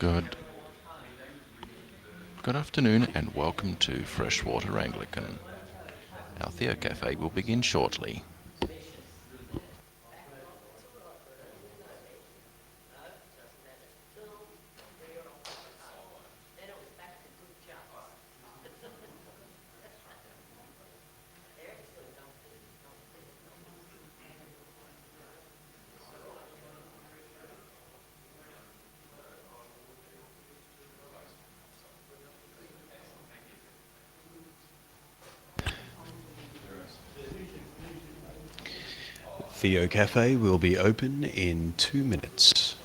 Good afternoon and welcome to Freshwater Anglican. Our Theo Cafe will begin shortly. Theo Cafe will be open in 2 minutes.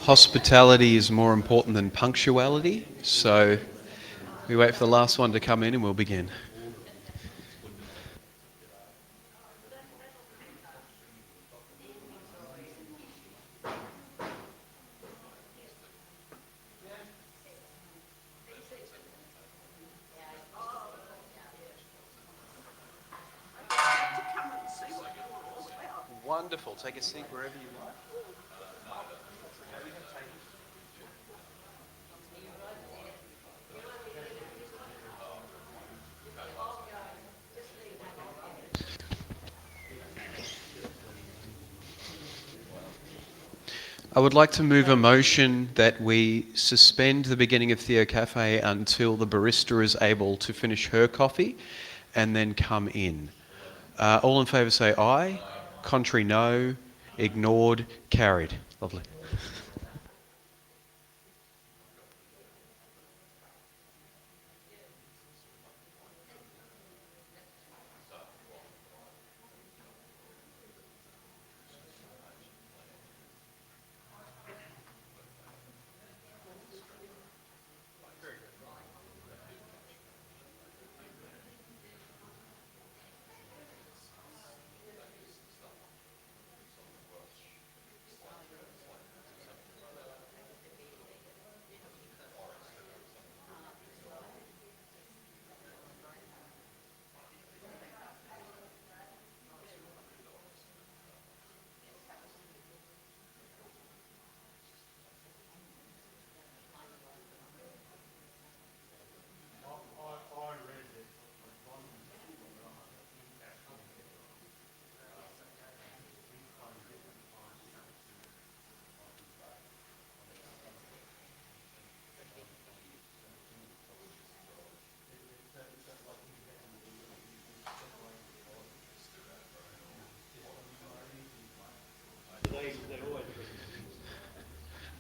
Hospitality is more important than punctuality, so we wait for the last one to come in and we'll begin. Wonderful. Take a seat wherever you like. I would like to move a motion that we suspend the beginning of Theo Cafe until the barista is able to finish her coffee and then come in. All in favour say aye, contrary no, ignored, carried. Lovely.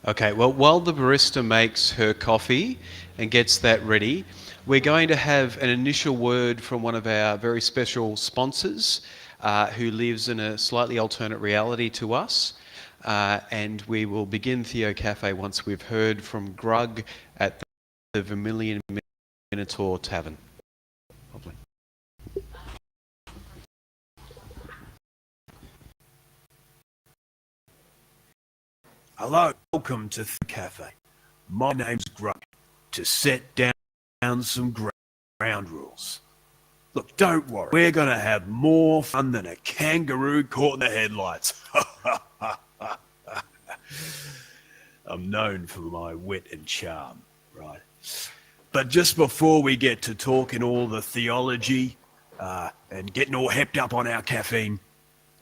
Okay, well, while the barista makes her coffee and gets that ready, we're going to have an initial word from one of our very special sponsors who lives in a slightly alternate reality to us. And we will begin Theo Cafe once we've heard from Grug at the Vermilion Minotaur Tavern. Lovely. Hello, welcome to the cafe. My name's Grug. To set down some ground rules. Look, don't worry. We're going to have more fun than a kangaroo caught in the headlights. I'm known for my wit and charm, right? But just before we get to talking all the theology and getting all hepped up on our caffeine,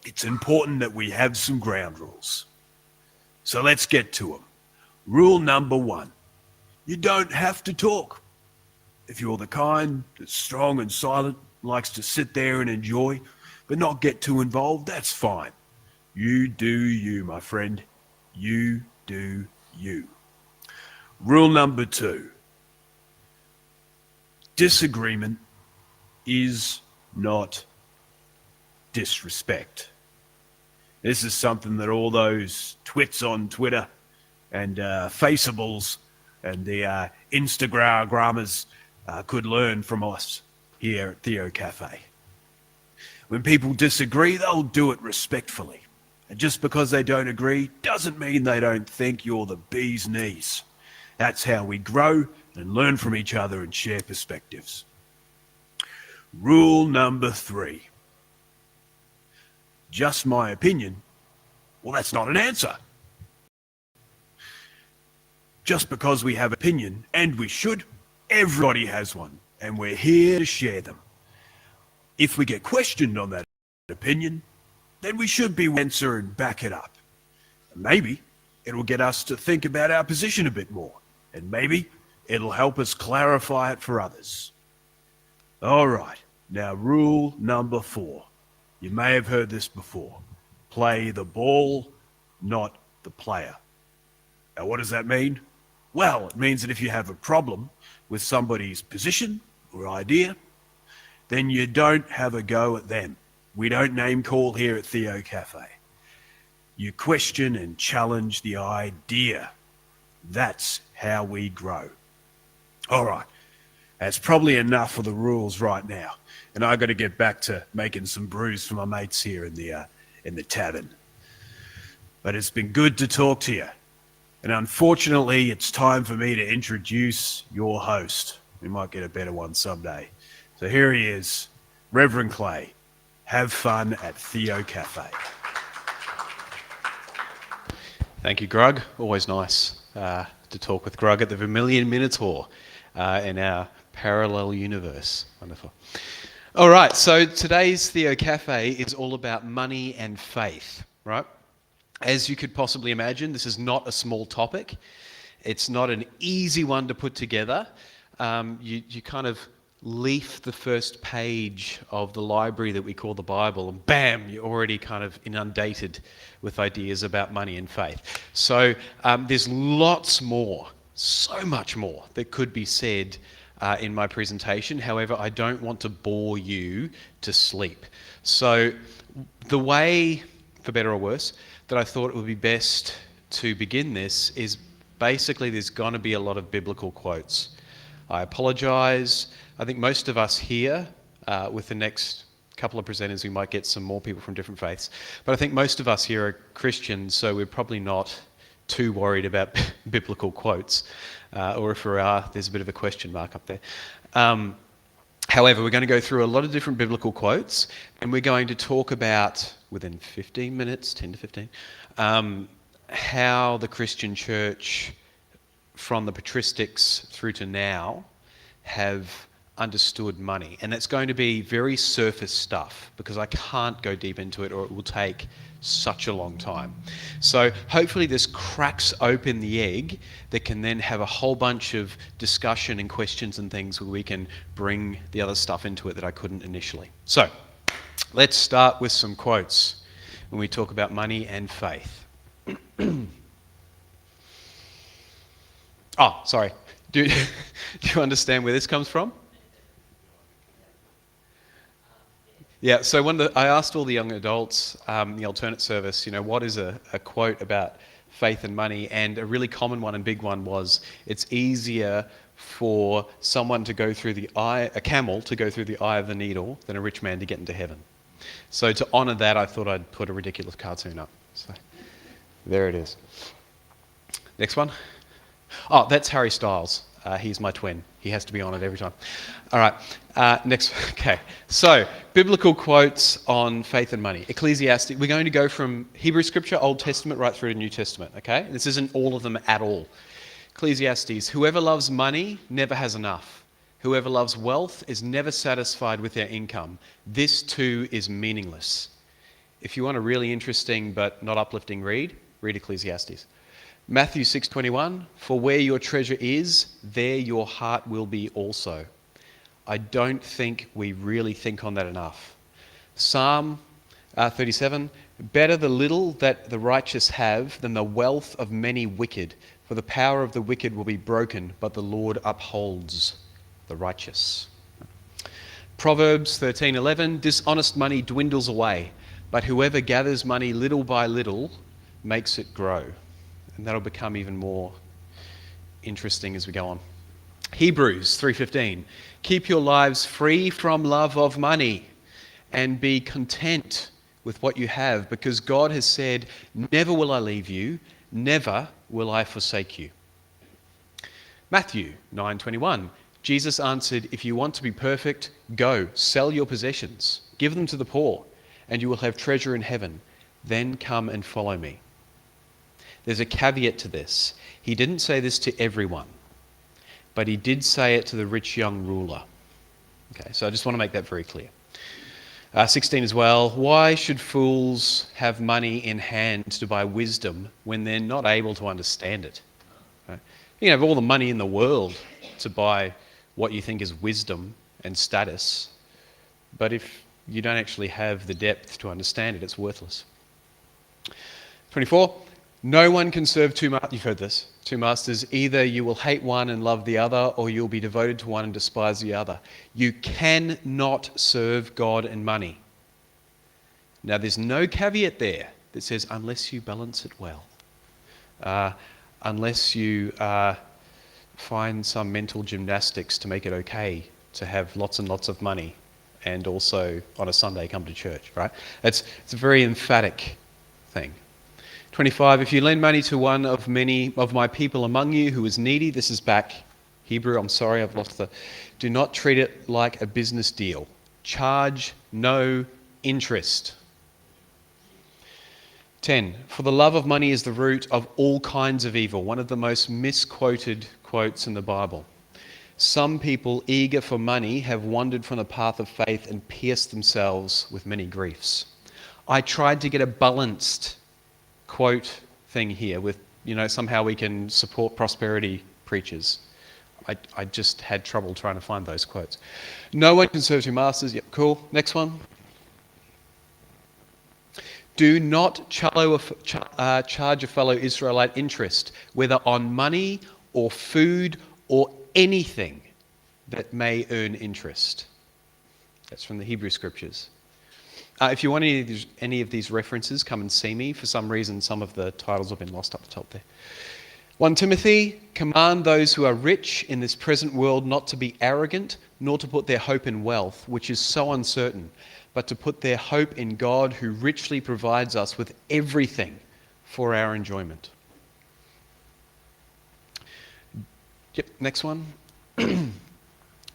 it's important that we have some ground rules. So let's get to them. Rule number 1. You don't have to talk. If you're the kind that's strong and silent, likes to sit there and enjoy, but not get too involved, that's fine. You do you, my friend. You do you. Rule number 2. Disagreement is not disrespect. This is something that all those twits on Twitter and Faceables and the Instagrammers could learn from us here at Theo Cafe. When people disagree, they'll do it respectfully. And just because they don't agree doesn't mean they don't think you're the bee's knees. That's how we grow and learn from each other and share perspectives. Rule number 3. Just my opinion? Well, that's not an answer. Just because we have opinion, and we should, everybody has one, and we're here to share them. If we get questioned on that opinion, then we should be answer and back it up. And maybe it'll get us to think about our position a bit more, and maybe it'll help us clarify it for others. All right, now rule number 4. You may have heard this before. Play the ball, not the player. Now, what does that mean? Well, it means that if you have a problem with somebody's position or idea, then you don't have a go at them. We don't name call here at Theo Cafe. You question and challenge the idea. That's how we grow. All right, that's probably enough for the rules right now. And I've got to get back to making some brews for my mates here in the tavern. But it's been good to talk to you. And unfortunately, it's time for me to introduce your host. We might get a better one someday. So here he is, Reverend Clay. Have fun at Theo Cafe. Thank you, Grug. Always nice to talk with Grug at the Vermilion Minotaur in our parallel universe. Wonderful. All right, so today's Theo Cafe is all about money and faith, right? As you could possibly imagine, this is not a small topic. It's not an easy one to put together. You kind of leaf the first page of the library that we call the Bible, and bam, you're already kind of inundated with ideas about money and faith. So there's lots more, so much more that could be said in my presentation. However, I don't want to bore you to sleep. So the way, for better or worse, that I thought it would be best to begin this is basically there's going to be a lot of biblical quotes. I apologize. I think most of us here, with the next couple of presenters, we might get some more people from different faiths, but I think most of us here are Christians, so we're probably not too worried about biblical quotes, or if we are, there's a bit of a question mark up there. However, we're going to go through a lot of different biblical quotes, and we're going to talk about, within 15 minutes, 10 to 15, how the Christian church, from the patristics through to now, have understood money. And that's going to be very surface stuff, because I can't go deep into it or it will take such a long time. So hopefully this cracks open the egg that can then have a whole bunch of discussion and questions and things where we can bring the other stuff into it that I couldn't initially. So let's start with some quotes when we talk about money and faith. Oh, sorry. Do you understand where this comes from? Yeah, so I asked all the young adults, the alternate service, what is a quote about faith and money? And a really common one and big one was, it's easier for someone to go through a camel to go through the eye of the needle than a rich man to get into heaven. So to honour that, I thought I'd put a ridiculous cartoon up. So there it is. Next one. Oh, that's Harry Styles. He's my twin. He has to be honoured every time. All right, next. Okay, so biblical quotes on faith and money. Ecclesiastes. We're going to go from Hebrew Scripture, Old Testament, right through to New Testament. Okay, this isn't all of them at all. Ecclesiastes. Whoever loves money never has enough. Whoever loves wealth is never satisfied with their income. This too is meaningless. If you want a really interesting but not uplifting read Ecclesiastes. Matthew 6:21, for where your treasure is, there your heart will be also. I don't think we really think on that enough. Psalm 37, better the little that the righteous have than the wealth of many wicked, for the power of the wicked will be broken, but the Lord upholds the righteous. Proverbs 13:11, dishonest money dwindles away, but whoever gathers money little by little makes it grow. And that'll become even more interesting as we go on. Hebrews 3:15, keep your lives free from love of money and be content with what you have, because God has said, never will I leave you, never will I forsake you. Matthew 9:21, Jesus answered, if you want to be perfect, go, sell your possessions, give them to the poor, and you will have treasure in heaven. Then come and follow me. There's a caveat to this. He didn't say this to everyone, but he did say it to the rich young ruler. Okay, so I just want to make that very clear. 16 as well, why should fools have money in hand to buy wisdom when they're not able to understand it? Right? You can have all the money in the world to buy what you think is wisdom and status, but if you don't actually have the depth to understand it, it's worthless. 24, no one can serve two masters. You've heard this. Two masters. Either you will hate one and love the other, or you'll be devoted to one and despise the other. You cannot serve God and money. Now, there's no caveat there that says unless you balance it well, unless you find some mental gymnastics to make it okay to have lots and lots of money and also on a Sunday come to church, right? It's a very emphatic thing. 25, if you lend money to one of many of my people among you who is needy, this is back Hebrew, I'm sorry, I've lost the, do not treat it like a business deal. Charge no interest. 10, for the love of money is the root of all kinds of evil, one of the most misquoted quotes in the Bible. Some people eager for money have wandered from the path of faith and pierced themselves with many griefs. I tried to get a balanced quote thing here with, somehow we can support prosperity preachers. I just had trouble trying to find those quotes. No one can serve two masters. Yep, cool. Next one. Do not charge a fellow Israelite interest, whether on money or food or anything that may earn interest. That's from the Hebrew Scriptures. If you want any of these references, come and see me. For some reason, some of the titles have been lost up the top there. 1 Timothy, command those who are rich in this present world not to be arrogant, nor to put their hope in wealth, which is so uncertain, but to put their hope in God, who richly provides us with everything for our enjoyment. Yep, next one.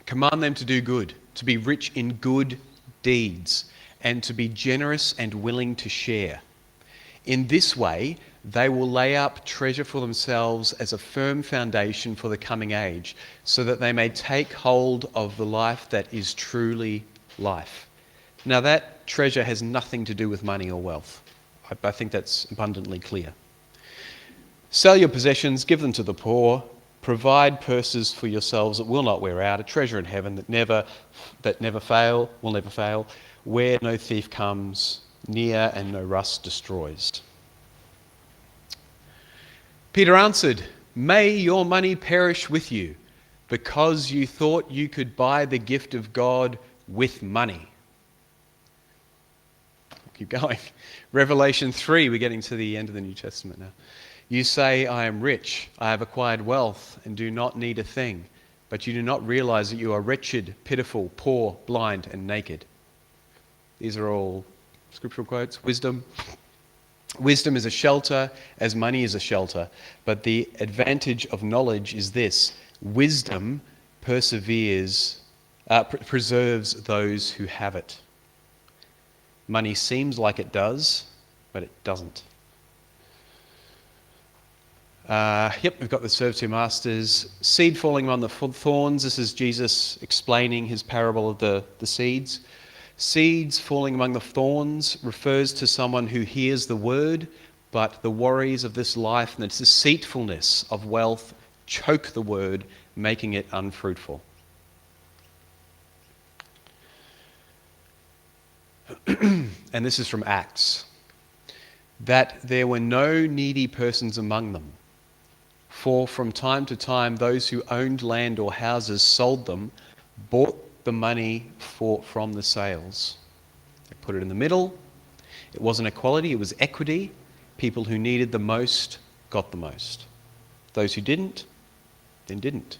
Command them to do good, to be rich in good deeds, and to be generous and willing to share. In this way, they will lay up treasure for themselves as a firm foundation for the coming age, so that they may take hold of the life that is truly life. Now, that treasure has nothing to do with money or wealth. I think that's abundantly clear. Sell your possessions, give them to the poor, provide purses for yourselves that will not wear out, a treasure in heaven that will never fail, where no thief comes near and no rust destroys. Peter answered, may your money perish with you, because you thought you could buy the gift of God with money. Keep going. Revelation 3, we're getting to the end of the New Testament now. You say, I am rich, I have acquired wealth, and do not need a thing, but you do not realize that you are wretched, pitiful, poor, blind, and naked. These are all scriptural quotes. Wisdom is a shelter as money is a shelter, but the advantage of knowledge is this: wisdom preserves those who have it. Money seems like it does, but it doesn't. We've got the serve two masters. Seed falling among the thorns. This is Jesus explaining his parable of the seeds. Seeds falling among the thorns refers to someone who hears the word, but the worries of this life and the deceitfulness of wealth choke the word, making it unfruitful. and this is from Acts, that there were no needy persons among them. For from time to time, those who owned land or houses sold them, bought the money from the sales. They put it in the middle. It wasn't equality, it was equity. People who needed the most got the most. Those who didn't, then didn't.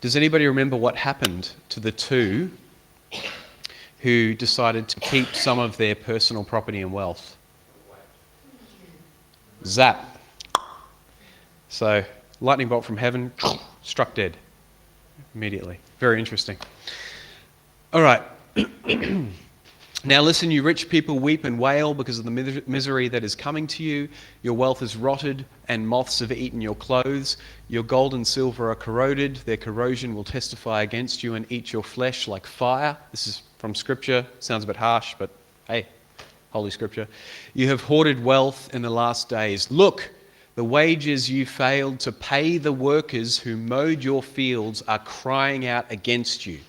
Does anybody remember what happened to the two who decided to keep some of their personal property and wealth? Zap. So, lightning bolt from heaven, struck dead immediately. Very interesting. All right. Now listen, you rich people, weep and wail because of the misery that is coming to you. Your wealth is rotted and moths have eaten your clothes. Your gold and silver are corroded. Their corrosion will testify against you and eat your flesh like fire. This is from Scripture. Sounds a bit harsh, but hey, Holy Scripture. You have hoarded wealth in the last days. Look, the wages you failed to pay the workers who mowed your fields are crying out against you.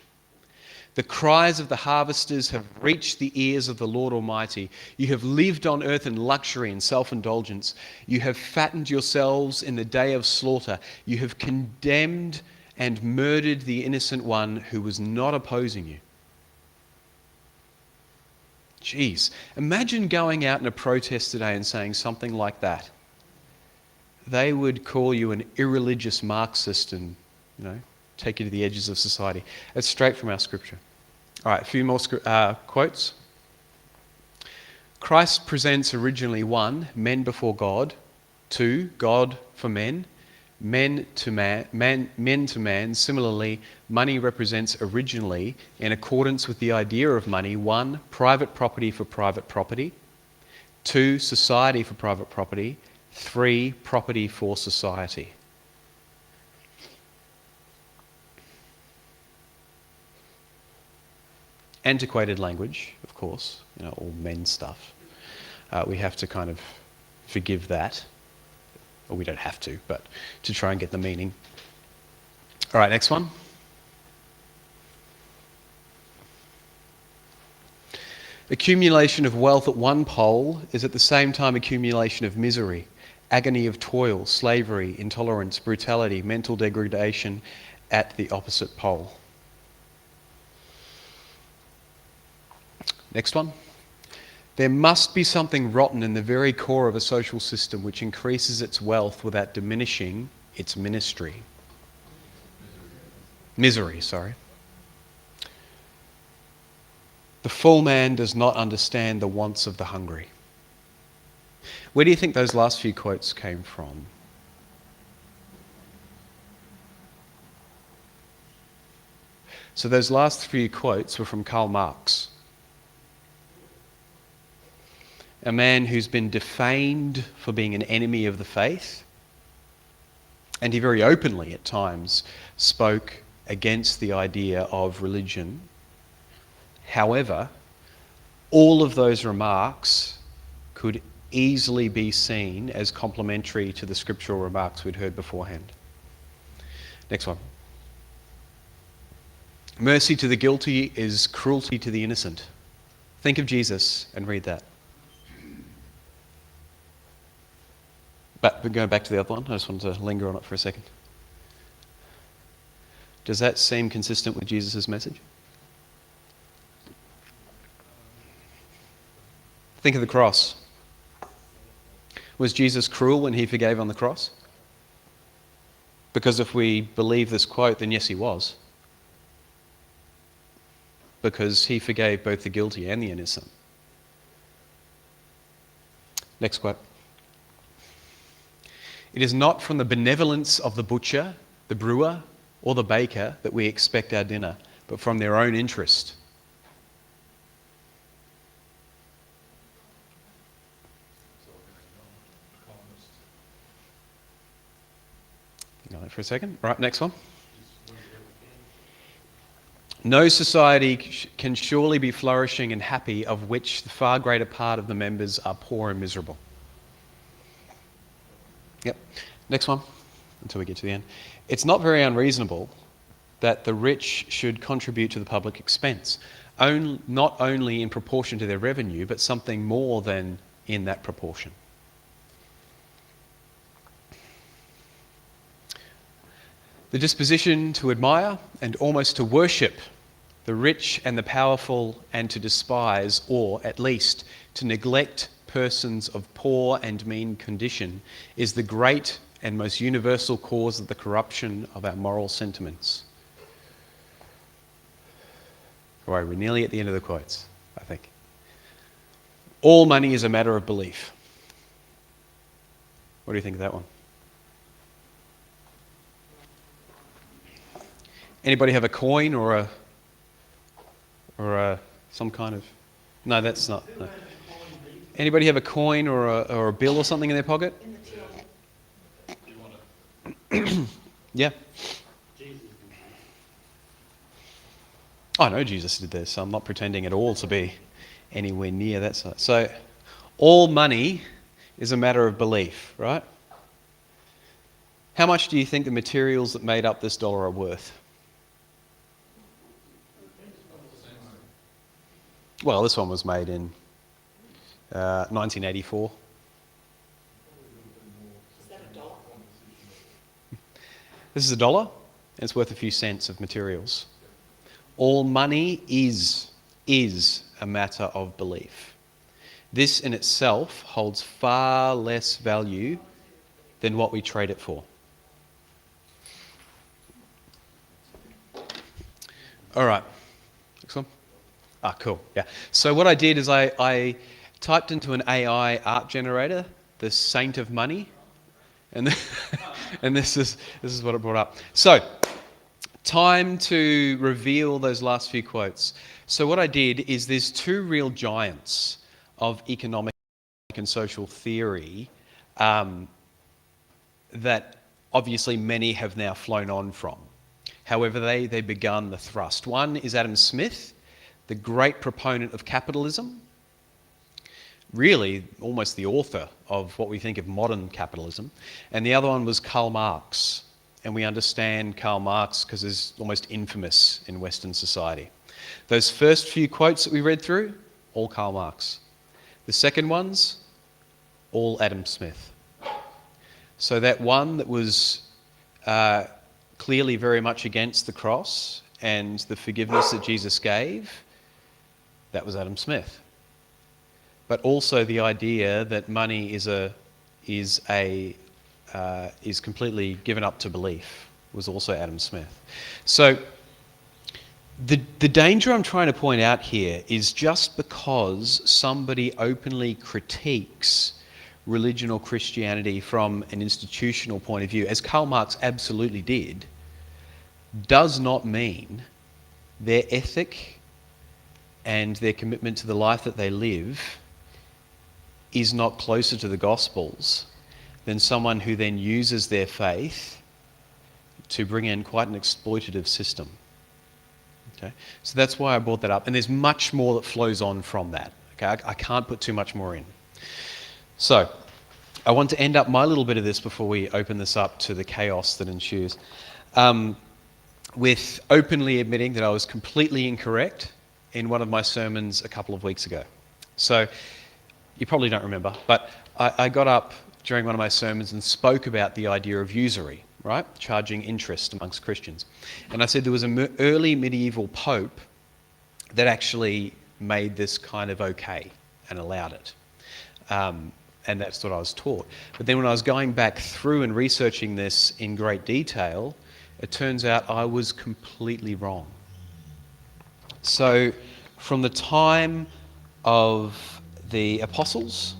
The cries of the harvesters have reached the ears of the Lord Almighty. You have lived on earth in luxury and self-indulgence. You have fattened yourselves in the day of slaughter. You have condemned and murdered the innocent one who was not opposing you. Jeez, imagine going out in a protest today and saying something like that. They would call you an irreligious Marxist and, take you to the edges of society. It's straight from our Scripture. All right, a few more quotes. Christ presents originally 1, men before God; 2, God for men; men to man. Similarly, money represents originally, in accordance with the idea of money, 1, private property for private property; 2, society for private property; 3, property for society. Antiquated language, of course, all men stuff. We have to kind of forgive that. Or we don't have to, but to try and get the meaning. All right, next one. Accumulation of wealth at one pole is at the same time accumulation of misery, agony of toil, slavery, intolerance, brutality, mental degradation at the opposite pole. Next one. There must be something rotten in the very core of a social system which increases its wealth without diminishing its ministry. Misery, sorry. The full man does not understand the wants of the hungry. Where do you think those last few quotes came from? So those last few quotes were from Karl Marx. A man who's been defamed for being an enemy of the faith, and he very openly at times spoke against the idea of religion. However, all of those remarks could easily be seen as complementary to the scriptural remarks we'd heard beforehand. Next one. Mercy to the guilty is cruelty to the innocent. Think of Jesus and read that. But going back to the other one, I just wanted to linger on it for a second. Does that seem consistent with Jesus' message? Think of the cross. Was Jesus cruel when he forgave on the cross? Because if we believe this quote, then yes, he was. Because he forgave both the guilty and the innocent. Next quote. It is not from the benevolence of the butcher, the brewer, or the baker that we expect our dinner, but from their own interest. Think on it for a second. Right, next one. No society can surely be flourishing and happy of which the far greater part of the members are poor and miserable. Yep. Next one, until we get to the end. It's not very unreasonable that the rich should contribute to the public expense. not only in proportion to their revenue, but something more than in that proportion. The disposition to admire and almost to worship the rich and the powerful, and to despise, or at least to neglect persons of poor and mean condition, is the great and most universal cause of the corruption of our moral sentiments. All right, we're nearly at the end of the quotes, I think. All money is a matter of belief. What do you think of that one? Anybody have a coin or a some kind of... No, that's not... No. Anybody have a coin or a bill or something in their pocket? Yeah. I know Jesus did this, so I'm not pretending at all to be anywhere near that side. So, all money is a matter of belief, right? How much do you think the materials that made up this dollar are worth? Well, this one was made in 1984. Is that a dollar? This is $1, and it's worth a few cents of materials. All money is a matter of belief. This in itself holds far less value than what we trade it for. All right. Next one. Ah, cool. Yeah. So what I did is I typed into an AI art generator, the saint of money, and and this is what it brought up. So, time to reveal those last few quotes. So what I did is there's two real giants of economic and social theory that obviously many have now flown on from. However, they begun the thrust. One is Adam Smith, the great proponent of capitalism, really almost the author of what we think of modern capitalism. And the other one was Karl Marx. And we understand Karl Marx because he's almost infamous in Western society. Those first few quotes that we read through, all Karl Marx. The second ones, all Adam Smith. So that one that was clearly very much against the cross and the forgiveness that Jesus gave, that was Adam Smith. But also the idea that money is completely given up to belief was also Adam Smith. So the danger I'm trying to point out here is just because somebody openly critiques religion or Christianity from an institutional point of view, as Karl Marx absolutely did, does not mean their ethic and their commitment to the life that they live is not closer to the Gospels than someone who then uses their faith to bring in quite an exploitative system. Okay? So that's why I brought that up. And there's much more that flows on from that. Okay? I can't put too much more in. So I want to end up my little bit of this before we open this up to the chaos that ensues, with openly admitting that I was completely incorrect in one of my sermons a couple of weeks ago. So you probably don't remember, but I got up during one of my sermons and spoke about the idea of usury, right? Charging interest amongst Christians. And I said there was an early medieval pope that actually made this kind of okay and allowed it. And that's what I was taught. But then when I was going back through and researching this in great detail, it turns out I was completely wrong. So from the time of the apostles,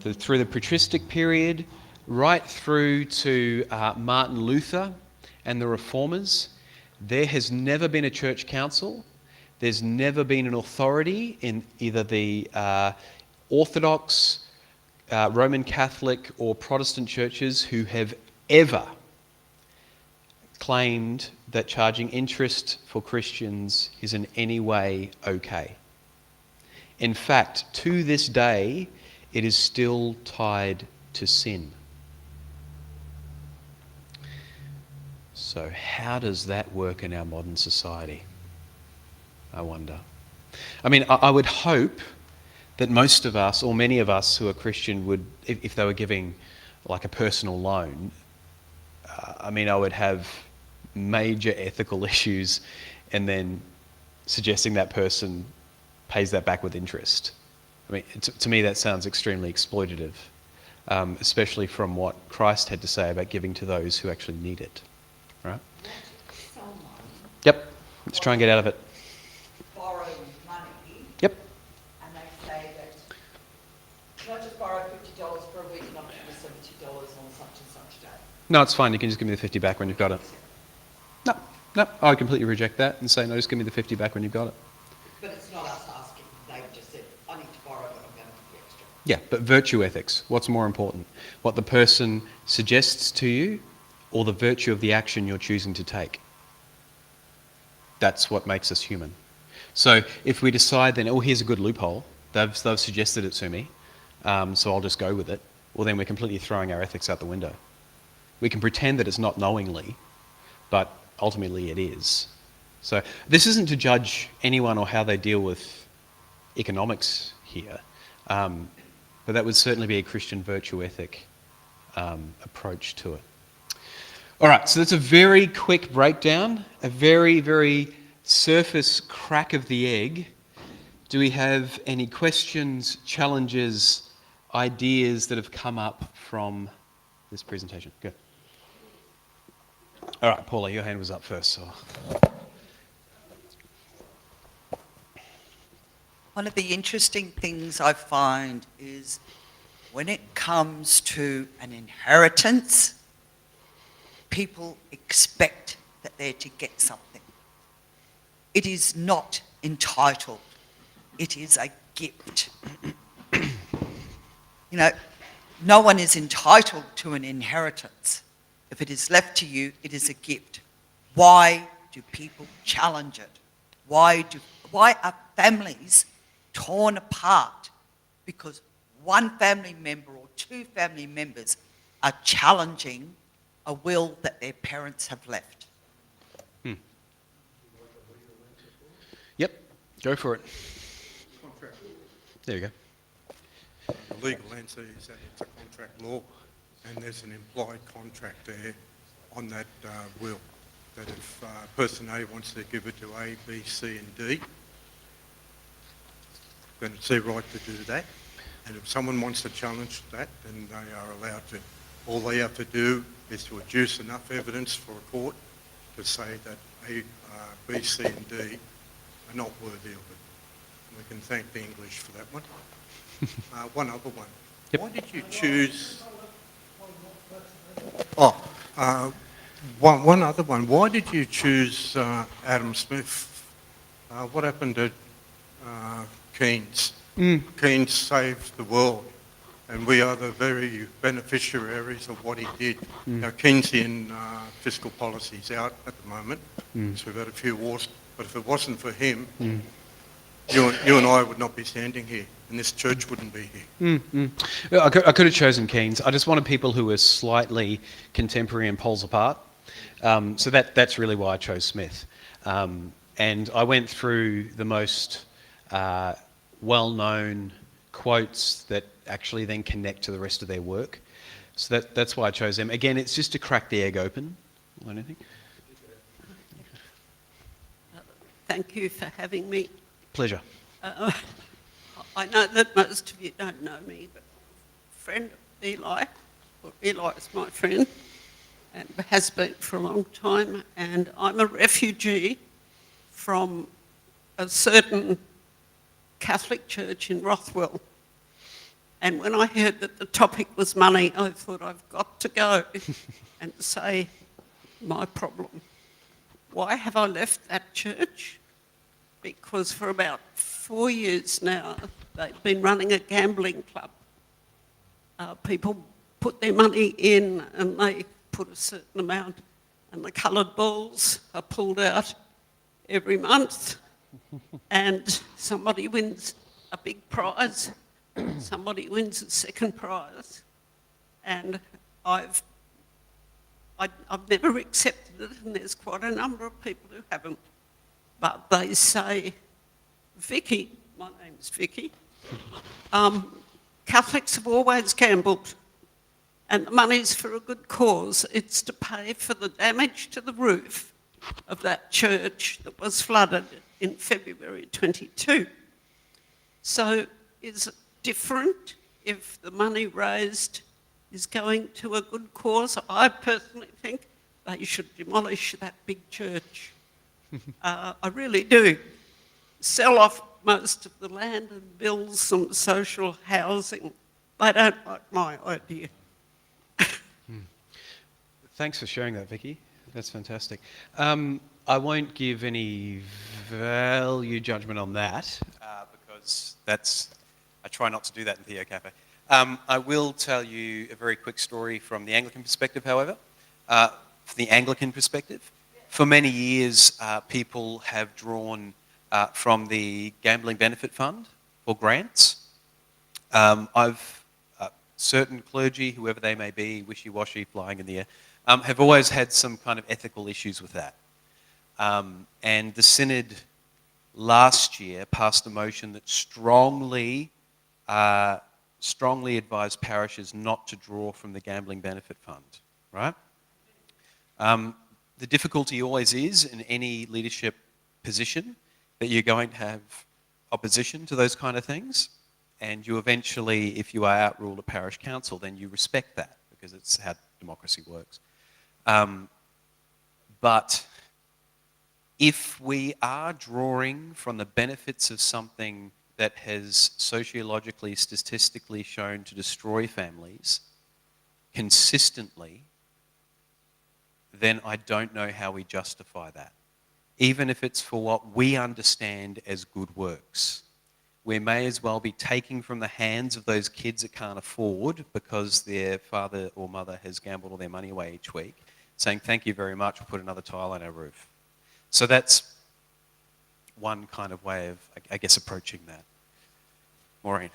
through the patristic period, right through to Martin Luther and the reformers, there has never been a church council. There's never been an authority in either the Orthodox, Roman Catholic or Protestant churches who have ever claimed that charging interest for Christians is in any way okay. In fact, to this day, it is still tied to sin. So how does that work in our modern society? I wonder. I mean, I would hope that most of us, or many of us who are Christian, would, if they were giving like a personal loan, I would have major ethical issues and then suggesting that person pays that back with interest. I mean, to me that sounds extremely exploitative, especially from what Christ had to say about giving to those who actually need it. Right? Yep. Let's try and get out of it. Borrow money. Yep. And they say that can I just borrow $50 for a week and I'll give you $70 on such and such day? No, it's fine. You can just give me the 50 back when you've got it. No, I would completely reject that and say, no, just give me the 50 back when you've got it. But it's not us asking. They've just said, I need to borrow, but I'm going to give you extra. Yeah, but virtue ethics, what's more important? What the person suggests to you or the virtue of the action you're choosing to take? That's what makes us human. So if we decide then, oh, here's a good loophole, they've suggested it to me, so I'll just go with it, well then we're completely throwing our ethics out the window. We can pretend that it's not knowingly, but ultimately it is. So this isn't to judge anyone or how they deal with economics here, but that would certainly be a Christian virtue ethic approach to it. All right, so that's a very quick breakdown, a very, very surface crack of the egg. Do we have any questions, challenges, ideas that have come up from this presentation? Good. All right, Paula, your hand was up first. So. One of the interesting things I find is when it comes to an inheritance, people expect that they're to get something. It is not entitled. It is a gift. No one is entitled to an inheritance. If it is left to you, it is a gift. Why do people challenge it? Why are families torn apart? Because one family member or two family members are challenging a will that their parents have left. Yep, go for it. Contract. There you go. The legal answer is that it's a contract law, and there's an implied contract there on that will, that if person A wants to give it to A, B, C and D, then it's their right to do that. And if someone wants to challenge that, then they are allowed to. All they have to do is to adduce enough evidence for a court to say that A, B, C and D are not worthy of it. And we can thank the English for that one. One other one. Yep. Why did you choose... one other one. Why did you choose Adam Smith? What happened to Keynes? Keynes saved the world, and we are the very beneficiaries of what he did. Now, Keynesian fiscal policy is out at the moment, so we've had a few wars, but if it wasn't for him, you and I would not be standing here, and this church wouldn't be here. I could have chosen Keynes. I just wanted people who were slightly contemporary and poles apart. So that's really why I chose Smith. And I went through the most well-known quotes that actually then connect to the rest of their work. So that's why I chose them. Again, it's just to crack the egg open. Anything? Thank you for having me. Pleasure. I know that most of you don't know me, but a friend of Eli, or Eli is my friend, and has been for a long time, and I'm a refugee from a certain Catholic church in Rothwell. And when I heard that the topic was money, I thought I've got to go and say my problem. Why have I left that church? Because for about 4 years now, they've been running a gambling club. People put their money in and they put a certain amount, and the coloured balls are pulled out every month, and somebody wins a big prize, somebody wins a second prize, and I've never accepted it, and there's quite a number of people who haven't. But they say Vicky, my name's Vicky, Catholics have always gambled, and the money's for a good cause. It's to pay for the damage to the roof of that church that was flooded in February 22. So is it different if the money raised is going to a good cause? I personally think they should demolish that big church. I really do. Sell off most of the land and build some social housing. They don't like my idea. Thanks for sharing that, Vicky. That's fantastic. I won't give any value judgment on that because I try not to do that in Theo Cafe. I will tell you a very quick story from the Anglican perspective, however. From the Anglican perspective, for many years, people have drawn from the Gambling Benefit Fund for grants. Certain clergy, whoever they may be, wishy-washy, flying in the air, have always had some kind of ethical issues with that. And the Synod last year passed a motion that strongly advised parishes not to draw from the Gambling Benefit Fund, right? The difficulty always is in any leadership position that you're going to have opposition to those kind of things, and you eventually, if you are outruled at parish council, then you respect that because it's how democracy works. But if we are drawing from the benefits of something that has sociologically, statistically shown to destroy families consistently, then I don't know how we justify that. Even if it's for what we understand as good works. We may as well be taking from the hands of those kids that can't afford because their father or mother has gambled all their money away each week, saying, thank you very much, we'll put another tile on our roof. So that's one kind of way of, I guess, approaching that. Maureen.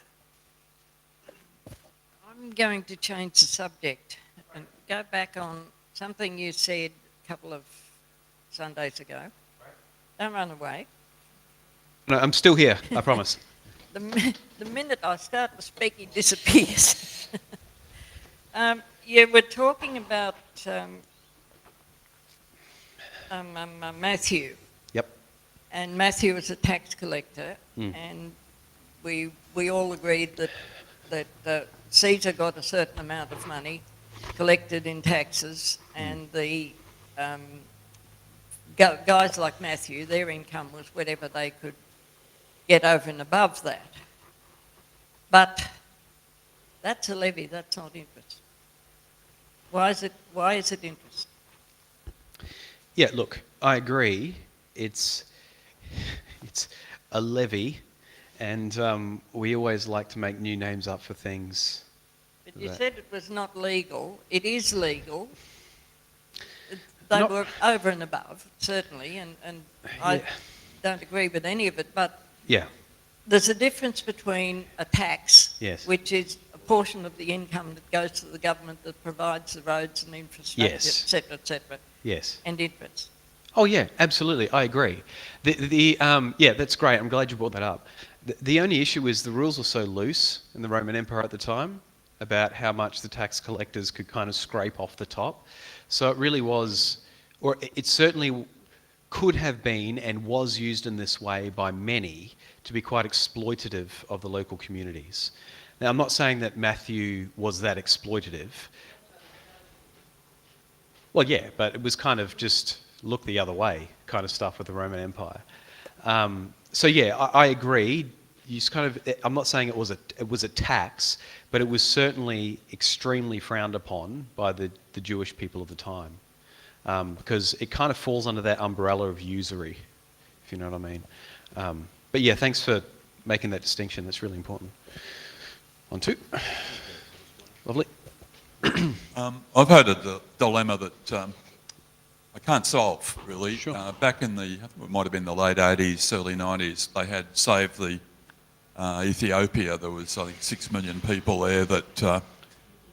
I'm going to change the subject and go back on something you said a couple of Sundays ago. Don't run away. No, I'm still here, I promise. The minute I start to speak, he disappears. You were talking about Matthew. Yep. And Matthew was a tax collector, and we all agreed that Caesar got a certain amount of money collected in taxes, and the guys like Matthew, their income was whatever they could get over and above that. But that's a levy, that's not interest. Why is it interest? Yeah, look, I agree. It's a levy, and we always like to make new names up for things. But you said it was not legal. It is legal. They were over and above, certainly, and I don't agree with any of it, but yeah, there's a difference between a tax, yes, which is a portion of the income that goes to the government that provides the roads and infrastructure, yes, etc., yes, and interest. Oh yeah, absolutely, I agree. Yeah, that's great. I'm glad you brought that up. The only issue is the rules were so loose in the Roman Empire at the time about how much the tax collectors could kind of scrape off the top. So it really was, or it certainly could have been and was used in this way by many to be quite exploitative of the local communities. Now, I'm not saying that Matthew was that exploitative. Well, yeah, but it was kind of just look the other way kind of stuff with the Roman Empire. So yeah, I agree. You just kind of, I'm not saying it was a tax, but it was certainly extremely frowned upon by the Jewish people of the time, because it kind of falls under that umbrella of usury, if you know what I mean. But yeah, thanks for making that distinction. That's really important. On to. Lovely. I've had a dilemma that I can't solve, really. Sure. Back in it might have been the late 80s, early 90s, they had saved the Ethiopia. There was, I think, 6 million people there that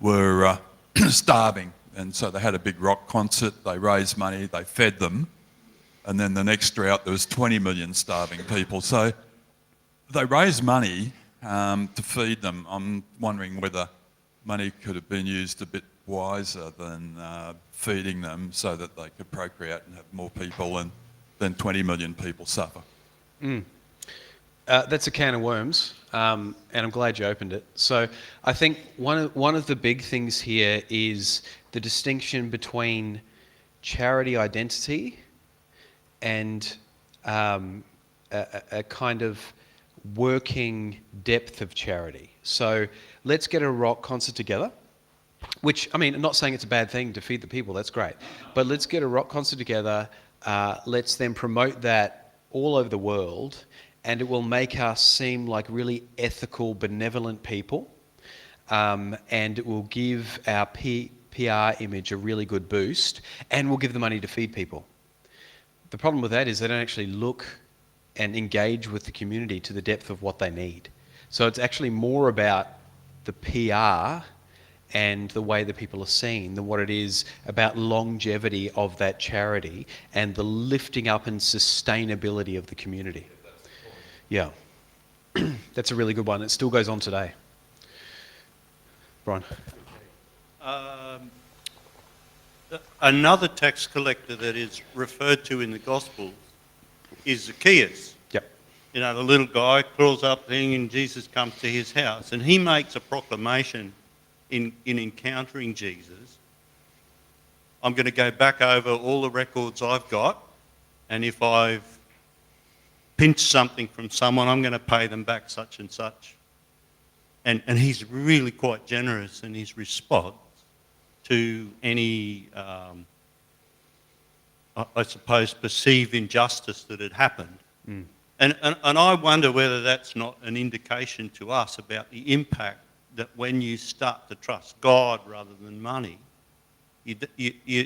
were starving. And so they had a big rock concert, they raised money, they fed them. And then the next drought, there was 20 million starving people. So they raise money to feed them. I'm wondering whether money could have been used a bit wiser than feeding them so that they could procreate and have more people, and then 20 million people suffer. That's a can of worms, and I'm glad you opened it. So I think one of the big things here is the distinction between charity identity and a kind of working depth of charity. So let's get a rock concert together, which, I mean, I'm not saying it's a bad thing to feed the people, that's great, but let's get a rock concert together, let's then promote that all over the world, and it will make us seem like really ethical, benevolent people, and it will give our PR image a really good boost, and we'll give the money to feed people. The problem with that is they don't actually look and engage with the community to the depth of what they need. So it's actually more about the PR and the way that people are seen than what it is about longevity of that charity and the lifting up and sustainability of the community. Yeah, that's a really good one. It still goes on today. Brian. Another tax collector that is referred to in the Gospels is Zacchaeus. Yep. You know, the little guy crawls up thing and Jesus comes to his house and he makes a proclamation in encountering Jesus. I'm going to go back over all the records I've got, and if I've pinched something from someone, I'm going to pay them back such and such. And he's really quite generous in his response to any, I suppose, perceived injustice that had happened. Mm. And I wonder whether that's not an indication to us about the impact that when you start to trust God rather than money, you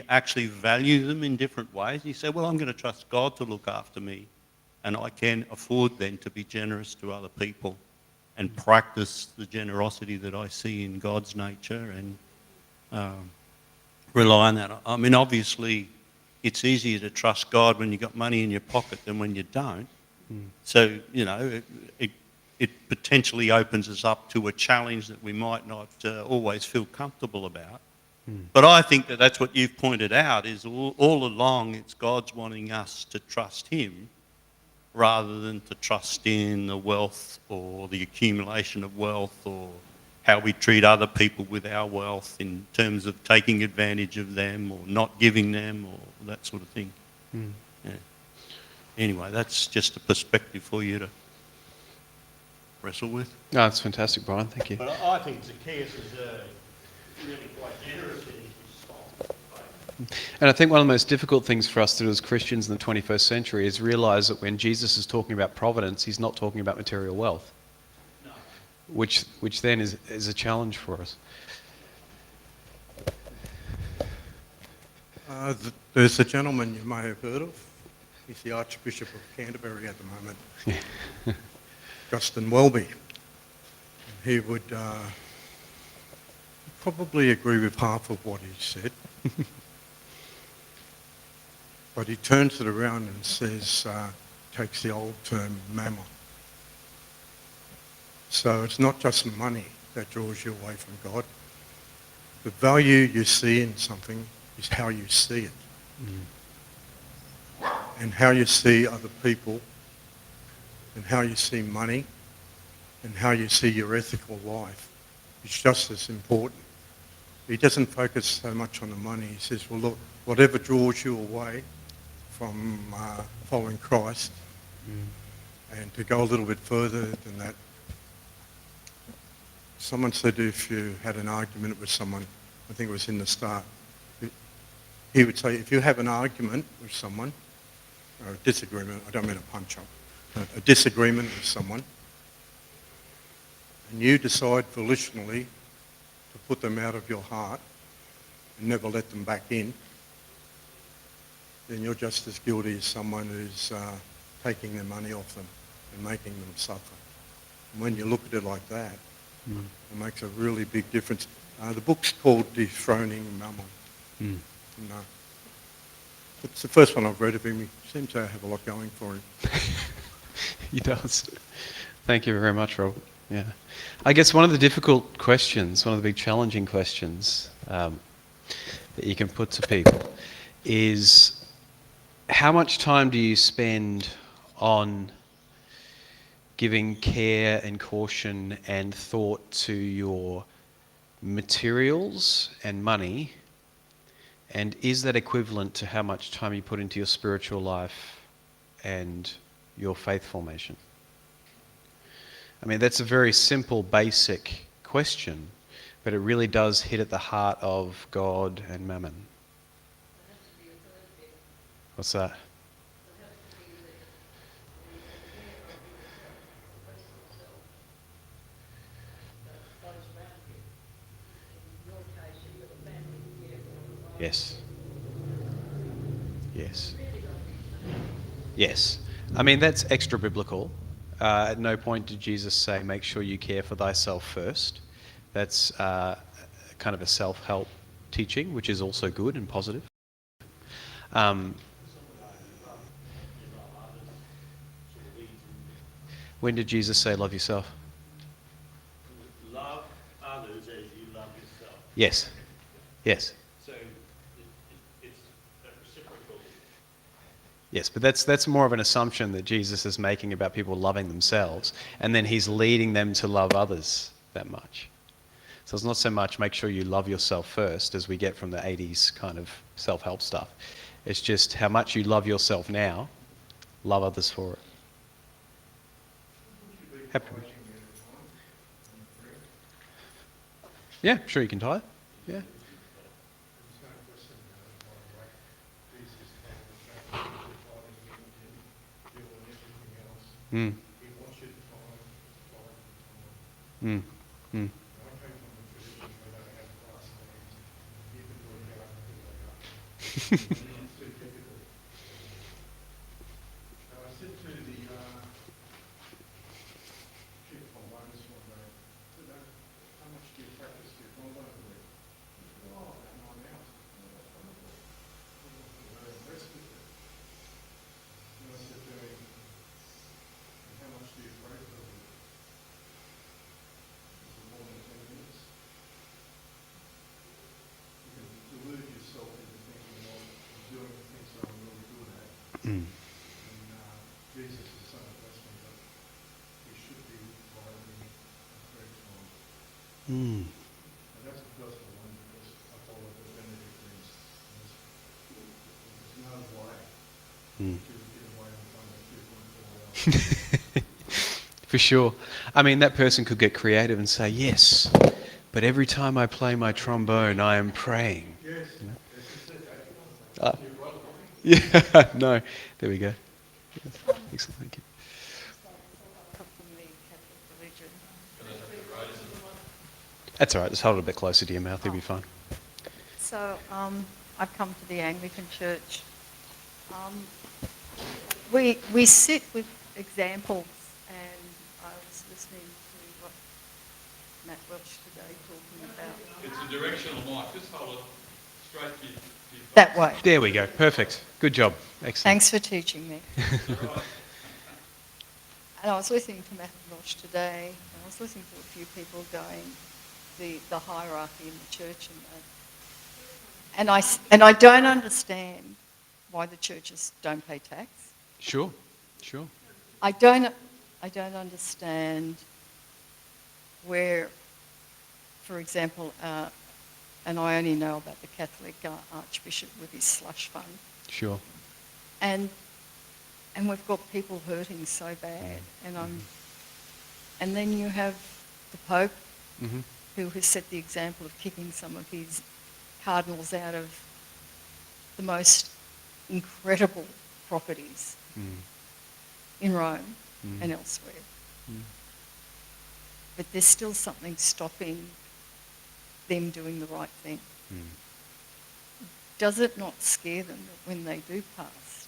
actually value them in different ways. You say, well, I'm going to trust God to look after me, and I can afford then to be generous to other people and practice the generosity that I see in God's nature and rely on that. I mean, obviously, it's easier to trust God when you've got money in your pocket than when you don't. Mm. So, you know, it potentially opens us up to a challenge that we might not always feel comfortable about. Mm. But I think that that's what you've pointed out, is all along it's God's wanting us to trust him rather than to trust in the wealth or the accumulation of wealth or how we treat other people with our wealth in terms of taking advantage of them or not giving them or that sort of thing. Mm. Yeah. Anyway, that's just a perspective for you to wrestle with. No, that's fantastic, Brian. Thank you. But I think Zacchaeus is really quite generous in his response. And I think one of the most difficult things for us to do as Christians in the 21st century is realise that when Jesus is talking about providence, he's not talking about material wealth, no. which then is a challenge for us. There's a gentleman you may have heard of. He's the Archbishop of Canterbury at the moment. Yeah. Justin Welby. He would probably agree with half of what he said. But he turns it around and says, takes the old term mammon. So it's not just money that draws you away from God. The value you see in something is how you see it. Mm. And how you see other people, and how you see money, and how you see your ethical life is just as important. He doesn't focus so much on the money. He says, well, look, whatever draws you away from following Christ, and to go a little bit further than that, someone said if you had an argument with someone, I think it was in the start, he would say, if you have an argument with someone, or a disagreement, I don't mean a punch-up, a disagreement with someone, and you decide volitionally to put them out of your heart and never let them back in, then you're just as guilty as someone who's taking their money off them and making them suffer. And when you look at it like that, it makes a really big difference. The book's called Dethroning Mammon. And, it's the first one I've read of him. He seems to have a lot going for him. He does. Thank you very much, Rob. Yeah. I guess one of the difficult questions, one of the big challenging questions that you can put to people is, how much time do you spend on giving care and caution and thought to your materials and money, and is that equivalent to how much time you put into your spiritual life and your faith formation? I mean, that's a very simple, basic question, but it really does hit at the heart of God and mammon. What's that? Yes. Yes. Yes. I mean, that's extra biblical. At no point did Jesus say, make sure you care for thyself first. That's kind of a self-help teaching, which is also good and positive. When did Jesus say, love yourself? Love others as you love yourself. Yes. Yes. So it's a reciprocal. Yes, but that's more of an assumption that Jesus is making about people loving themselves, and then he's leading them to love others that much. So it's not so much make sure you love yourself first, as we get from the 80s kind of self-help stuff. It's just how much you love yourself now, love others for it. Happy. Yeah, sure you can tie it. Yeah. Mm. Mm. Mm. Mm. Mm. Mm. For sure. I mean, that person could get creative and say, yes, but every time I play my trombone, I am praying. You know? Yeah, no. There we go. Excellent, thank you. That's all right, just hold it a bit closer to your mouth, you'll be fine. So I've come to the Anglican Church. We sit with examples, and I was listening to what Matt Welch today talking about. It's a directional mic. Just hold it straight to you. That way. There we go, perfect. Good job, excellent. Thanks for teaching me. And I was listening to Matt Welch today, and I was listening to a few people going, the hierarchy in the church and that. And I don't understand why the churches don't pay tax. Sure, sure. I don't understand where, for example, and I only know about the Catholic Archbishop with his slush fund. Sure. And we've got people hurting so bad, and then you have the Pope, Mm-hmm. who has set the example of kicking some of his cardinals out of the most incredible properties in Rome and elsewhere. But there's still something stopping them doing the right thing. Does it not scare them that when they do pass,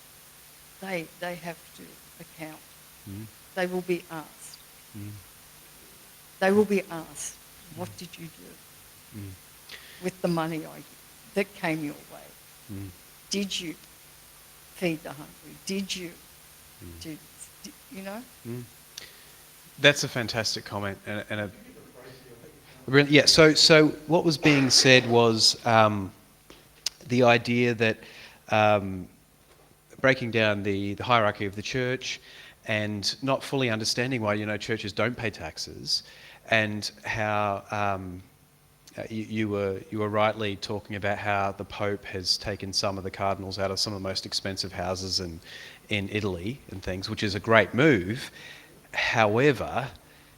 they have to account? They will be asked. They will be asked, what did you do with the money that came your way? Did you feed the hungry? Did you? You know? That's a fantastic comment and a brilliant, yeah. So what was being said was the idea that breaking down the hierarchy of the church and not fully understanding why churches don't pay taxes, and how you were rightly talking about how the Pope has taken some of the cardinals out of some of the most expensive houses in Italy and things, which is a great move. However,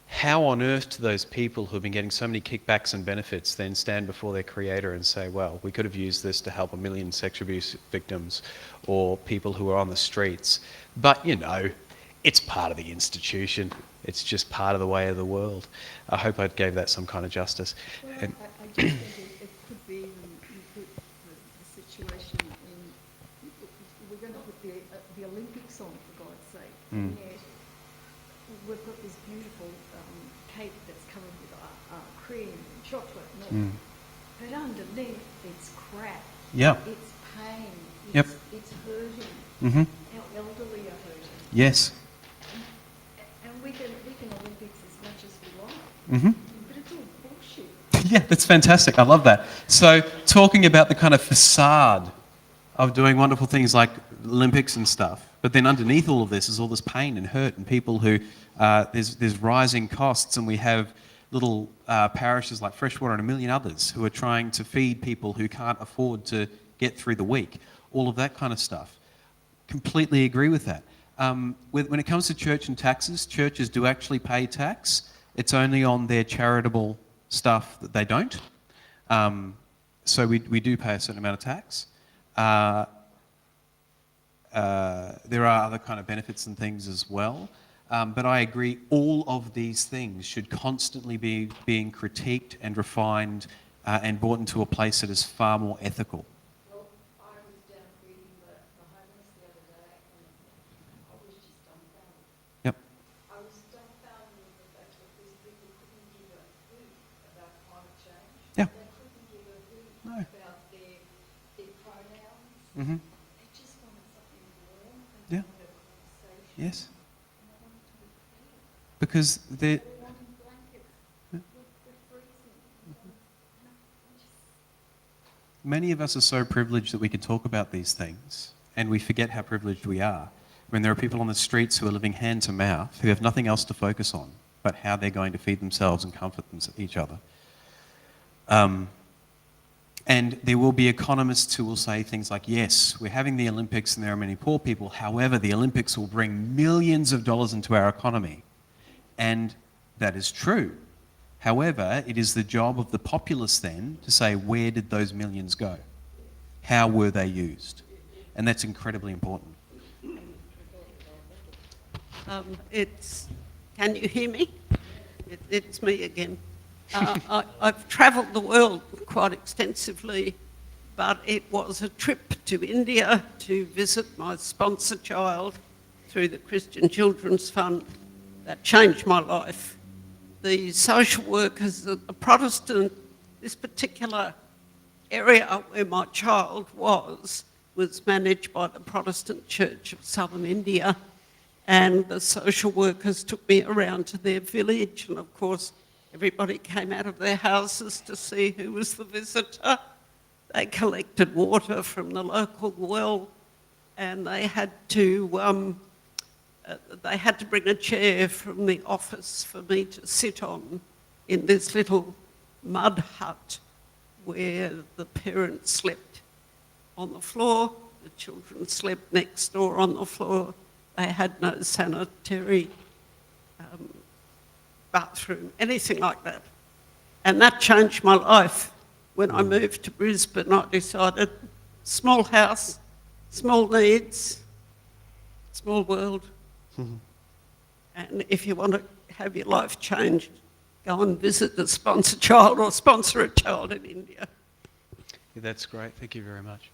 how on earth do those people who have been getting so many kickbacks and benefits then stand before their creator and say, well, we could have used this to help 1 million sex abuse victims or people who are on the streets? But, it's part of the institution. It's just part of the way of the world. I hope I gave that some kind of justice. Well, And I just think it could be even you put the situation in, we're going to put the Olympics on, for God's sake. And yet we've got this beautiful cake that's covered with cream and chocolate and all. But underneath, it's crap. Yeah. It's pain. Yep. It's hurting. Mhm. Our elderly are hurting. Yes. And we can Olympics as much as we like. Mhm. But it's all bullshit. Yeah, that's fantastic. I love that. So talking about the kind of facade of doing wonderful things like Olympics and stuff, but then underneath all of this is all this pain and hurt and people who, there's rising costs, and we have little parishes like Freshwater and a million others who are trying to feed people who can't afford to get through the week. All of that kind of stuff. Completely agree with that. When it comes to church and taxes, churches do actually pay tax. It's only on their charitable stuff that they don't. So we do pay a certain amount of tax. There are other kind of benefits and things as well. But I agree, all of these things should constantly be being critiqued and refined and brought into a place that is far more ethical. Well, I was down reading the homeless the other day, and I was just dumbfounded. Yep. I was dumbfounded with the fact that these people couldn't give a hoot about climate change. Yeah. They couldn't give a hoot No. about their pronouns. Mm-hmm. They just wanted something warm and Yeah. wanted a conversation. Yes. And they wanted to be fed. Because they're... They wanted blankets. We're freezing. Many of us are so privileged that we can talk about these things, and we forget how privileged we are when there are people on the streets who are living hand to mouth, who have nothing else to focus on but how they're going to feed themselves and comfort each other. And there will be economists who will say things like, yes, we're having the Olympics and there are many poor people. However, the Olympics will bring millions of dollars into our economy. And that is true. However, it is the job of the populace then to say, where did those millions go? How were they used? And that's incredibly important. Can you hear me? It's me again. I've travelled the world quite extensively, but it was a trip to India to visit my sponsor child through the Christian Children's Fund that changed my life. The social workers, the Protestant, this particular area where my child was managed by the Protestant Church of Southern India, and the social workers took me around to their village, and of course everybody came out of their houses to see who was the visitor. They collected water from the local well, and they had to bring a chair from the office for me to sit on in this little mud hut where the parents slept on the floor, the children slept next door on the floor. They had no sanitary bathroom, anything like that. And that changed my life. When I moved to Brisbane, I decided, small house, small needs, small world. And if you want to have your life changed, go and visit the sponsor child or sponsor a child in India. Yeah, that's great. Thank you very much.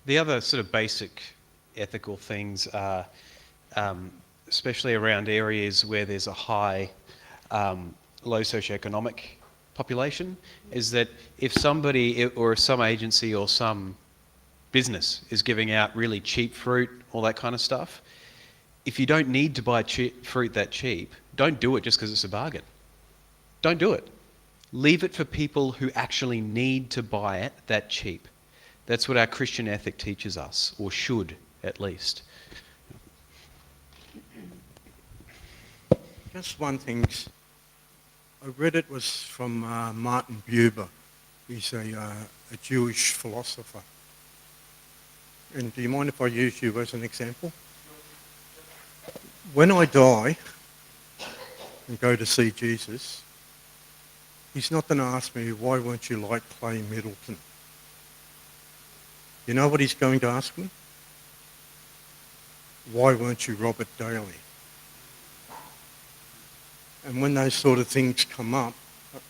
The other sort of basic ethical things are, especially around areas where there's a high, low socioeconomic population, is that if somebody or some agency or some business is giving out really cheap fruit, all that kind of stuff, if you don't need to buy fruit that cheap, don't do it just because it's a bargain. Don't do it. Leave it for people who actually need to buy it that cheap. That's what our Christian ethic teaches us, or should at least. Just one thing. I read it was from Martin Buber. He's a Jewish philosopher. And do you mind if I use you as an example? When I die and go to see Jesus, he's not going to ask me, why weren't you like Clay Middleton? You know what he's going to ask me? Why weren't you Robert Daly? And when those sort of things come up,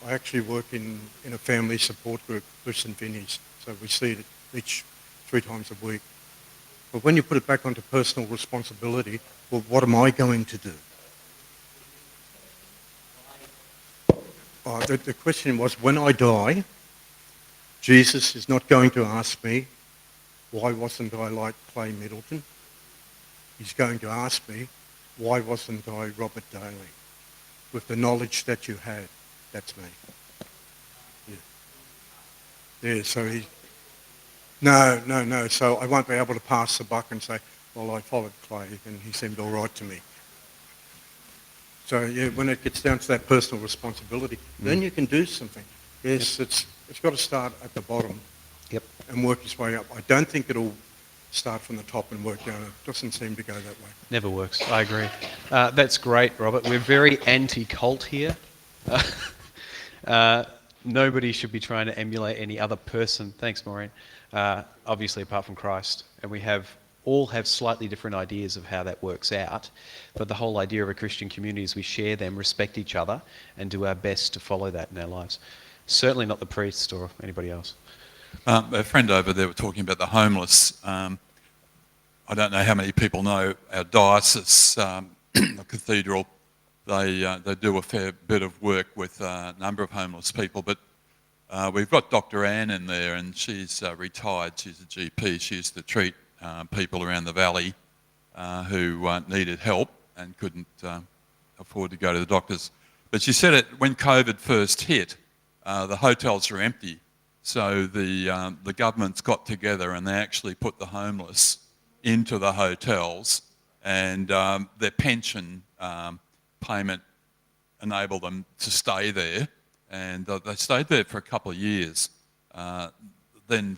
I actually work in a family support group, St Vinny's, so we see it each 3 times a week. But when you put it back onto personal responsibility, well, what am I going to do? The question was, when I die, Jesus is not going to ask me, why wasn't I like Clay Middleton? He's going to ask me, why wasn't I Robert Daly? With the knowledge that you had, that's me. Yeah, so no. So I won't be able to pass the buck and say, well, I followed Clay and he seemed all right to me. So yeah, when it gets down to that personal responsibility, then you can do something. Yes, it's got to start at the bottom. Yep. And work its way up. I don't think it'll start from the top and work down. It doesn't seem to go that way. Never works. I agree. That's great, Robert. We're very anti-cult here. Nobody should be trying to emulate any other person. Thanks, Maureen. Obviously, apart from Christ. And we all have slightly different ideas of how that works out. But the whole idea of a Christian community is we share them, respect each other, and do our best to follow that in our lives. Certainly not the priest or anybody else. A friend over there were talking about the homeless. I don't know how many people know our diocese, the cathedral. They do a fair bit of work with a number of homeless people, but we've got Dr. Anne in there, and she's retired. She's a GP. She used to treat people around the valley who needed help and couldn't afford to go to the doctors. But she said it when COVID first hit, the hotels were empty. So the governments got together and they actually put the homeless into the hotels, and their pension payment enabled them to stay there, and they stayed there for a couple of years. Then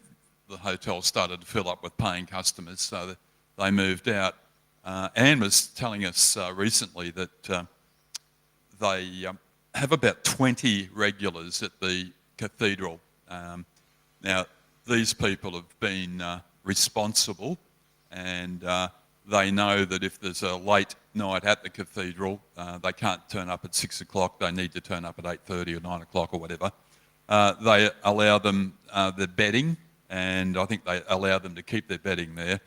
the hotel started to fill up with paying customers, so they moved out. Anne was telling us recently that they have about 20 regulars at the cathedral. Now, these people have been responsible, and they know that if there's a late night at the cathedral, they can't turn up at 6 o'clock, they need to turn up at 8:30 or 9 o'clock or whatever. They allow them their bedding, and I think they allow them to keep their bedding there.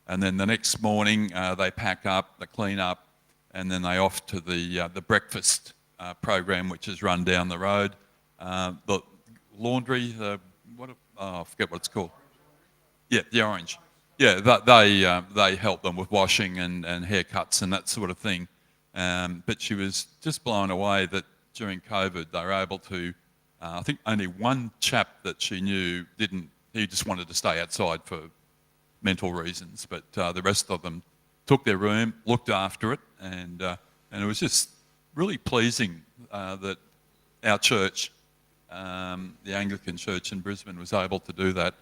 And then the next morning, they pack up, they clean up, and then they off to the breakfast program, which is run down the road. The laundry, I forget what it's called. Yeah, the Orange. Yeah, they help them with washing and haircuts and that sort of thing. But she was just blown away that during COVID they were able to, I think only one chap that she knew he just wanted to stay outside for mental reasons, but the rest of them took their room, looked after it, and it was just really pleasing that our church, the Anglican Church in Brisbane, was able to do that.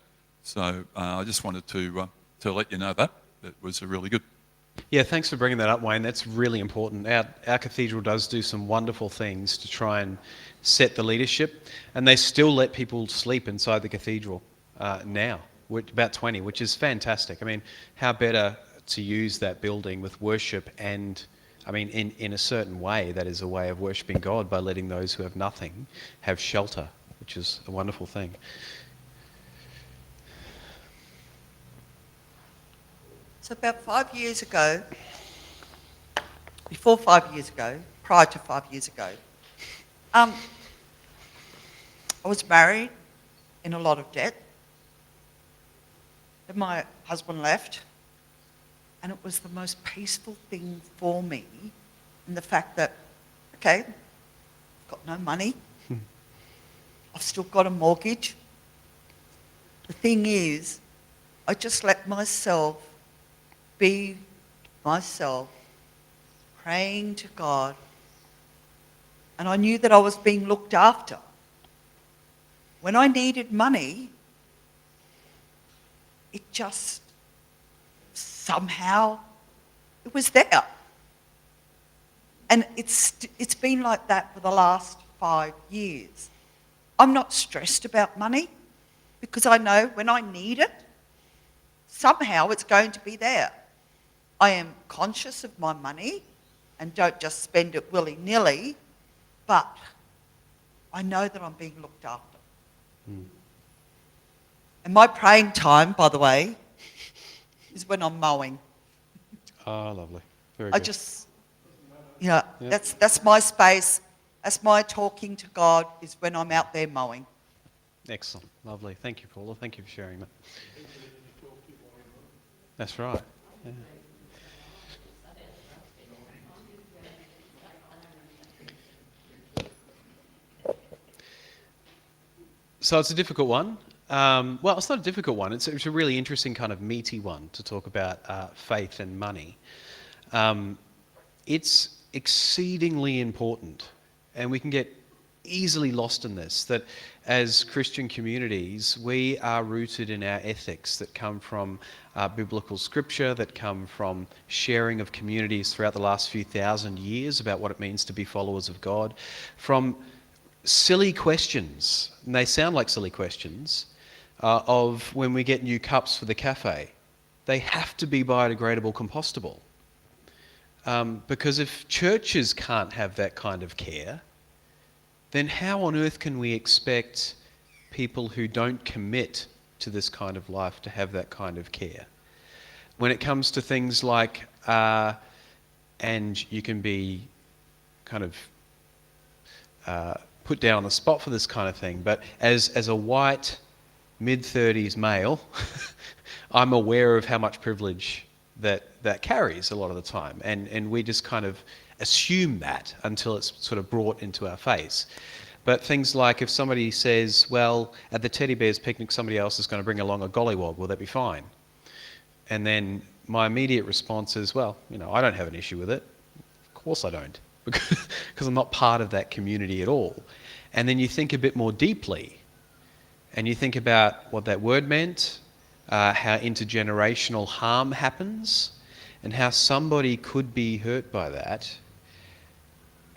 So I just wanted to let you know that. It was really good. Yeah, thanks for bringing that up, Wayne. That's really important. Our cathedral does do some wonderful things to try and set the leadership, and they still let people sleep inside the cathedral now, about 20, which is fantastic. I mean, how better to use that building with worship and, I mean, in a certain way, that is a way of worshipping God by letting those who have nothing have shelter, which is a wonderful thing. So about 5 years ago, before 5 years ago, prior to 5 years ago, I was married in a lot of debt. Then my husband left, and it was the most peaceful thing for me in the fact that okay, got no money. I've still got a mortgage. The thing is, I just let myself be myself, praying to God, and I knew that I was being looked after. When I needed money, it just somehow, it was there. And it's been like that for the last 5 years. I'm not stressed about money because I know when I need it, somehow it's going to be there. I am conscious of my money and don't just spend it willy-nilly, but I know that I'm being looked after. And my praying time, by the way, is when I'm mowing. Oh, lovely. Very I good. just, that's my space. That's my talking to God, is when I'm out there mowing. Excellent. Lovely. Thank you, Paula. Thank you for sharing that. That's right. Yeah. So it's a difficult one. Well, it's not a difficult one. It's a really interesting kind of meaty one to talk about faith and money. It's exceedingly important, and we can get easily lost in this, that as Christian communities, we are rooted in our ethics that come from biblical scripture, that come from sharing of communities throughout the last few thousand years about what it means to be followers of God, from silly questions, and they sound like silly questions, of when we get new cups for the cafe. They have to be biodegradable, compostable. Because if churches can't have that kind of care, then how on earth can we expect people who don't commit to this kind of life to have that kind of care? When it comes to things like, and you can be kind of put down on the spot for this kind of thing, but as a white mid-30s male, I'm aware of how much privilege that carries a lot of the time, and we just kind of assume that until it's sort of brought into our face. But things like if somebody says, well, at the teddy bears picnic somebody else is going to bring along a gollywog, will that be fine? And then my immediate response is, well, I don't have an issue with it. Of course I don't, because I'm not part of that community at all. And then you think a bit more deeply, and you think about what that word meant, how intergenerational harm happens, and how somebody could be hurt by that.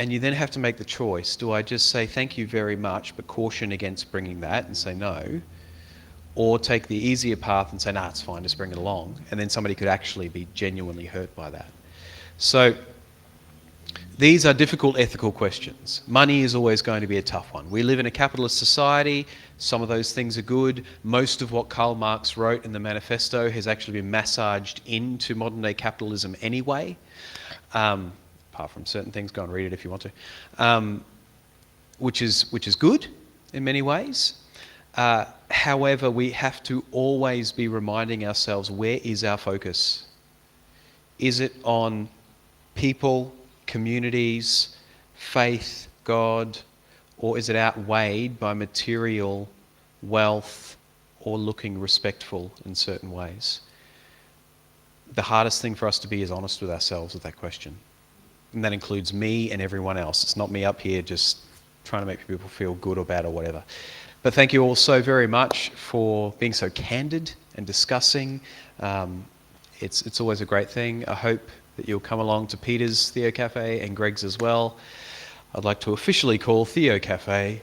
And you then have to make the choice. Do I just say thank you very much, but caution against bringing that and say no? Or take the easier path and say, nah, it's fine, just bring it along. And then somebody could actually be genuinely hurt by that. So these are difficult ethical questions. Money is always going to be a tough one. We live in a capitalist society. Some of those things are good. Most of what Karl Marx wrote in the manifesto has actually been massaged into modern day capitalism anyway. Apart from certain things, go and read it if you want to, which is good in many ways. However, we have to always be reminding ourselves, where is our focus? Is it on people, communities, faith, God, or is it outweighed by material, wealth, or looking respectful in certain ways? The hardest thing for us to be is honest with ourselves with that question. And that includes me and everyone else. It's not me up here just trying to make people feel good or bad or whatever. But thank you all so very much for being so candid and discussing. It's always a great thing. I hope that you'll come along to Peter's Theo Cafe and Greg's as well. I'd like to officially call Theo Cafe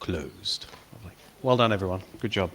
closed. Lovely. Well done, everyone. Good job.